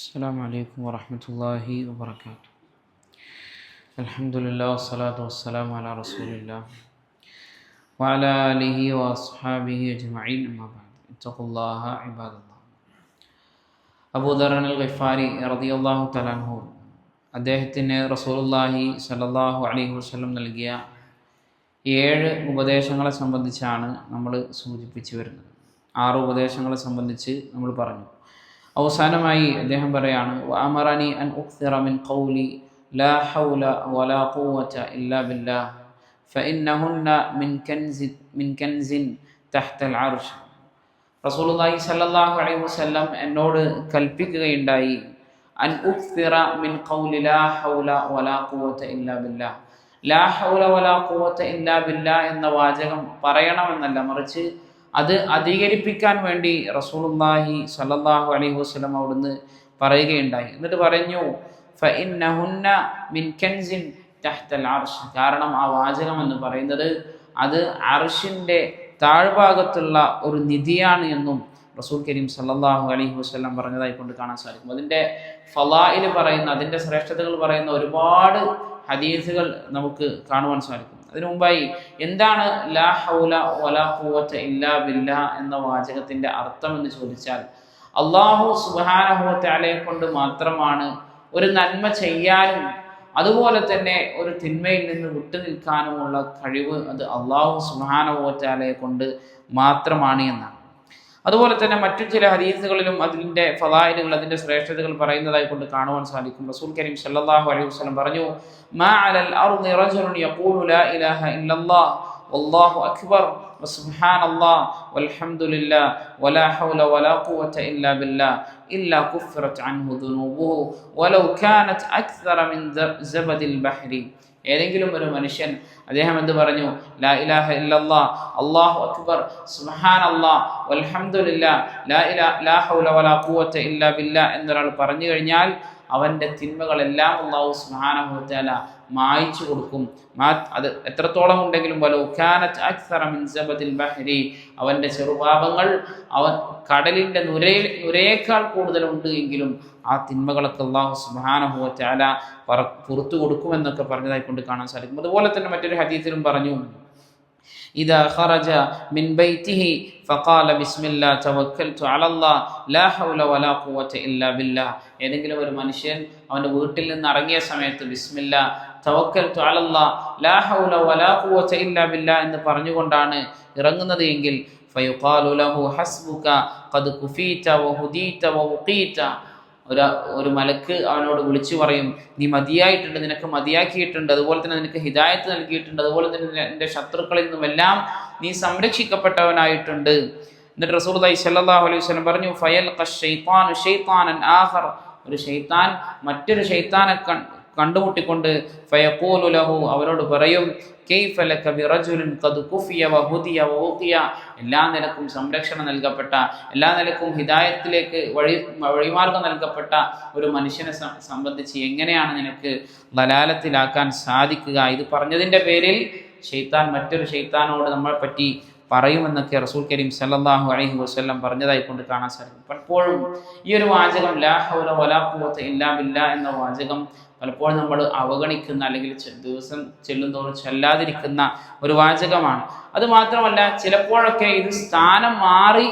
السلام عليكم ورحمة الله وبركاته. الحمد لله والصلاة والسلام على رسول الله وعلى آله وأصحابه أجمعين أما بعد اتقوا الله عباد الله. Abu there അൽ ഗിഫാരി റളിയല്ലാഹു തആല അൻഹു അദ്ദേഹത്തിന് റസൂലുള്ളാഹി സ്വല്ലല്ലാഹു അലൈഹി വസല്ലം നൽകിയ 7 ഉപദേശങ്ങളെ സംബന്ധിച്ചാണ് നമ്മൾ സൂചിപ്പിച്ചു വരുന്നത്. 6 ഉപദേശങ്ങളെ സംബന്ധിച്ച് നമ്മൾ പറഞ്ഞു. അവസാനമായി അദ്ദേഹം പറയാണ്, വഅമറനി അൻ ഉക്സിറ മിൻ ഖൗലി ലാ ഹൗല വലാ ഖുവത ഇല്ലാ ബില്ലാഹ് ഫഇന്നഹുന്ന മിൻ കൻസിൻ തഹ്തൽ അർശ്. റസൂലുള്ളാഹി സ്വല്ലല്ലാഹു അലൈഹി വസല്ലം എന്നോട് കൽപ്പിക്കുകയുണ്ടായി, അൻ ഉക്സിറ മിൻ ഖൗലി ലാ ഹൗല വലാ ഖുവത ഇല്ലാ ബില്ലാഹ്. ലാ ഹൗല വലാ ഖുവത ഇല്ലാ ബില്ലാഹ് എന്ന വാചകം പറയണമെന്നല്ല, മറിച്ച് അത് അധികരിപ്പിക്കാൻ വേണ്ടി റസൂലുള്ളാഹി സ്വല്ലല്ലാഹു അലൈഹി വസല്ലം അവിടുന്ന് പറയുകയുണ്ടായി. എന്നിട്ട് പറഞ്ഞു, ഫഇന്നഹുന്ന മിൻ കൻസിൻ തഹ്തൽ അർശ്. കാരണം ആ വാചകം എന്ന് പറയുന്നത് അത് അർശിന്റെ താഴ്ഭാഗത്തുള്ള ഒരു നിധിയാണ് എന്നും റസൂൽ കരീം സല്ലല്ലാഹു അലൈഹി വസല്ലം പറഞ്ഞതായി കൊണ്ട് കാണാൻ സാധിക്കും. അതിൻ്റെ ഫളാഇൽ പറയുന്ന, അതിൻ്റെ ശ്രേഷ്ഠതകൾ പറയുന്ന ഒരുപാട് ഹദീസുകൾ നമുക്ക് കാണുവാൻ സാധിക്കും. അതിനു മുമ്പായി എന്താണ് ലാ ഹൗല വലാ ഖുവത ഇല്ലാ ബില്ലാഹ് എന്ന വാചകത്തിന്റെ അർത്ഥം എന്ന് ചോദിച്ചാൽ, അല്ലാഹു സുബ്ഹാനഹു വ തആലയെ കൊണ്ട് മാത്രമാണ് ഒരു നന്മ ചെയ്യാനും അതുപോലെ തന്നെ ഒരു തിന്മയിൽ നിന്ന് വിട്ടുനിൽക്കാനുമുള്ള കഴിവ്. അത് അല്ലാഹു സുബ്ഹാനഹു വ തആലയെ കൊണ്ട് മാത്രമാണ് എന്നാണ്. അതുപോലെ തന്നെ മറ്റു ചില ഹദീസുകളിലും അതിൻ്റെ ഫളായിലുകൾ, അതിൻ്റെ ശ്രേഷ്ഠതകൾ പറയുന്നതായി കൊണ്ട് കാണുവാൻ സാധിക്കും. റസൂൽ കരീം സല്ലല്ലാഹു അലൈഹി വസല്ലം പറഞ്ഞു, മാ അലൽ അർളി റജുലുൻ യഖൂലു ലാ ഇലാഹ ഇല്ലല്ലാഹ് വല്ലാഹു അക്ബർ വസുബ്ഹാനല്ലാഹ് വൽഹംദുലില്ലാഹ് വലാ ഹൗല വലാ ഖുവത ഇല്ലാ ബില്ലാഹ് ഇല്ലാ കുഫിറത് അൻഹു ദുനൂബുഹു വലൗ കാനത് അക്സറ മിൻ സബദിൽ ബഹ്രി. ഏതെങ്കിലും ഒരു മനുഷ്യൻ അദ്ദേഹം എന്ത് പറഞ്ഞു, ലാ ഇലാഹ ഇല്ലല്ലാഹ്, അല്ലാഹു അക്ബർ, സുബ്ഹാനല്ലാഹ്, വൽഹംദുലില്ലാഹ്, ലാ ഹൗല വലാ ഖുവത ഇല്ലാ ബില്ലാഹ് എന്നൊരാൾ പറഞ്ഞു കഴിഞ്ഞാൽ അവൻ്റെ തിന്മകളെല്ലാം അല്ലാഹു സുബ്ഹാനഹു വ തആല മായ്ച്ചു കൊടുക്കും. അത് എത്രത്തോളം ഉണ്ടെങ്കിലും വലൗ കാനത് അക്സറ മിൻ സബദിൽ ബഹ്രി, അവൻ്റെ ചെറുപാപങ്ങൾ അവൻ കടലിൻ്റെ നുരയേക്കാൾ കൂടുതലുണ്ട് എങ്കിലും ആ തിന്മകളൊക്കെ അല്ലാഹു സുബ്ഹാനഹു വ തആല പുറത്തു കൊടുക്കുമെന്നൊക്കെ പറഞ്ഞതായി കൊണ്ട് കാണാൻ സാധിക്കും. അതുപോലെ തന്നെ മറ്റൊരു ഹദീസിലും പറഞ്ഞു, ഇദാ ഖറജ മിൻ ബൈതിഹി ഫഖാല ബിസ്മില്ലാഹ് തവക്കൽതു അലല്ലാഹ് ലാ ഹൗല വലാ ഖുവത ഇല്ലാ ബില്ലാഹ്. ഏതെങ്കിലും ഒരു മനുഷ്യൻ അവൻ്റെ വീട്ടിൽ നിന്ന് ഇറങ്ങിയ സമയത്ത് ബിസ്മില്ലാഹ് തവക്കൽതു അലല്ലാഹ് ലാ ഹൗല വലാ ഖുവത ഇല്ലാ ബില്ലാഹ് എന്ന് പറഞ്ഞുകൊണ്ടാണ് ഇറങ്ങുന്നത് എങ്കിൽ ഫയുഖാലു ലഹു ഹസ്ബുക ഖദ് കുഫീത വഹുദീത വവുഖീത. ഒരു മലക്ക് അവനോട് വിളിച്ചു പറയും, നീ മതിയായിട്ടുണ്ട്, നിനക്ക് മതിയാക്കിയിട്ടുണ്ട്, അതുപോലെ തന്നെ നിനക്ക് ഹിദായത്ത് നൽകിയിട്ടുണ്ട്, അതുപോലെ തന്നെ നിന്റെ ശത്രുക്കളിൽ നിന്നുമെല്ലാം നീ സംരക്ഷിക്കപ്പെട്ടവനായിട്ടുണ്ട്. എന്നിട്ട് റസൂലുള്ളാഹി സ്വല്ലല്ലാഹു അലൈഹി വസല്ലം പറഞ്ഞു, ഫയൽഖ ശൈത്താനു ശൈത്താനൻ ആഖർ. ഒരു ശൈത്താൻ മറ്റൊരു ശൈത്താനെ കണ്ടുമുട്ടിക്കൊണ്ട് ഫയഖൂലു ലഹു, അവനോട് പറയും, കൈഫ ലക ബിറജുലിൻ ഖദ് കുഫിയ വഹുദിയ വവുഖിയ. എല്ലാ നിലക്കും സംരക്ഷണം നൽകപ്പെട്ട, എല്ലാ നിലക്കും ഹിദായത്തിലേക്ക് വഴിമാർഗം നൽകപ്പെട്ട ഒരു മനുഷ്യനെ സംബന്ധിച്ച് എങ്ങനെയാണ് നിനക്ക് ദലാലത്തിലാക്കാൻ സാധിക്കുക? ഇത് പറഞ്ഞതിൻ്റെ പേരിൽ ശൈത്താൻ മറ്റൊരു ശൈത്താനോട് നമ്മളെ പറ്റി പറയുമെന്നൊക്കെ റസൂൽ കരീം സല്ലല്ലാഹു അലൈഹി വസല്ലം പറഞ്ഞതായി കൊണ്ട് കാണാൻ സാധിക്കും. പലപ്പോഴും ഈ ഒരു വാചകം ലാ ഹൗല വലാ ഖുവത ഇല്ലാ ബില്ലാഹ് എന്ന വാചകം പലപ്പോഴും നമ്മൾ അവഗണിക്കുന്ന, അല്ലെങ്കിൽ ദിവസം ചെല്ലുന്തോറും ചൊല്ലാതിരിക്കുന്ന ഒരു വാചകമാണ്. അത് മാത്രമല്ല, ചിലപ്പോഴൊക്കെ ഇത് സ്ഥാനം മാറി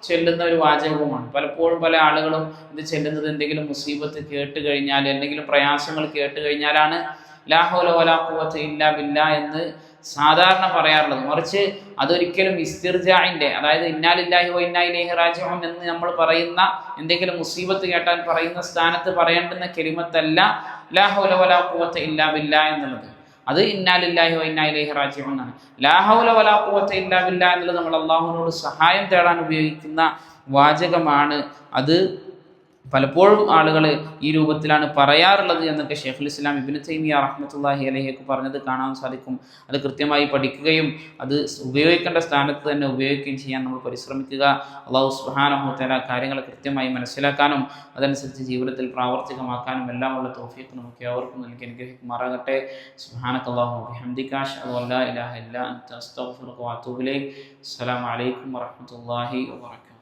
ചെല്ലുന്ന ഒരു വാചകവുമാണ്. പലപ്പോഴും പല ആളുകളും ഇത് ചെല്ലുന്നത് എന്തെങ്കിലും മുസീബത്ത് കേട്ട് കഴിഞ്ഞാൽ, എന്തെങ്കിലും പ്രയാസങ്ങൾ കേട്ട് കഴിഞ്ഞാലാണ് ലാ ഹൗല വലാ ഖുവത ഇല്ലാ ബില്ലാഹ് എന്ന് സാധാരണ പറയാറുള്ളത്. മറിച്ച് അതൊരിക്കലും ഇസ്തിർജാഇന്റെ, അതായത് ഇന്നാ ലില്ലാഹി വ ഇന്നാ ഇലൈഹി റാജിഊൻ എന്ന് നമ്മൾ പറയുന്ന, എന്തെങ്കിലും മുസീബത്ത് കേട്ടാൽ പറയുന്ന സ്ഥാനത്ത് പറയേണ്ടുന്ന കലിമത്തല്ല ലാ ഹൗല വലാ ഖുവത ഇല്ലാ ബില്ലാഹ് എന്നുള്ളത്. അത് ഇന്നാ ലില്ലാഹി വ ഇന്നാ ഇലൈഹി റാജിഊൻ ആണ്. ലാ ഹൗല വലാ ഖുവത ഇല്ലാ ബില്ലാഹ് എന്നുള്ളത് നമ്മൾ അല്ലാഹുവിനോട് സഹായം തേടാൻ ഉപയോഗിക്കുന്ന വാചകമാണ്. അത് പലപ്പോഴും ആളുകൾ ഈ രൂപത്തിലാണ് പറയാറുള്ളത് എന്നൊക്കെ ശൈഖുൽ ഇസ്ലാം ഇബ്നു തൈമിയ്യ റഹ്മത്തുള്ളാഹി അലൈഹി പറഞ്ഞത് കാണാൻ സാധിക്കും. അത് കൃത്യമായി പഠിക്കുകയും അത് ഉപയോഗിക്കേണ്ട സ്ഥാനത്ത് തന്നെ ഉപയോഗിക്കുകയും ചെയ്യാൻ നമ്മൾ പരിശ്രമിക്കുക. അല്ലാഹു സുബ്ഹാനഹു വ തആല കാര്യങ്ങൾ കൃത്യമായി മനസ്സിലാക്കാനും അതനുസരിച്ച് ജീവിതത്തിൽ പ്രാവർത്തികമാക്കാനും എല്ലാമുള്ള തൗഫീഖ് നമുക്ക് ഏവർക്കും നൽകി അനുഗ്രഹിക്കുമാറാകട്ടെ. സുബ്ഹാനകല്ലാഹു വബിഹംദിക അശ്ഹദു അല്ലാ ഇലാഹ ഇല്ലാ അൻത അസ്തഗ്ഫിറുക വഅതൂബു ഇലൈക്. അസ്സലാമു അലൈക്കും വറഹ്മത്തുള്ളാഹി വബറകാതുഹു.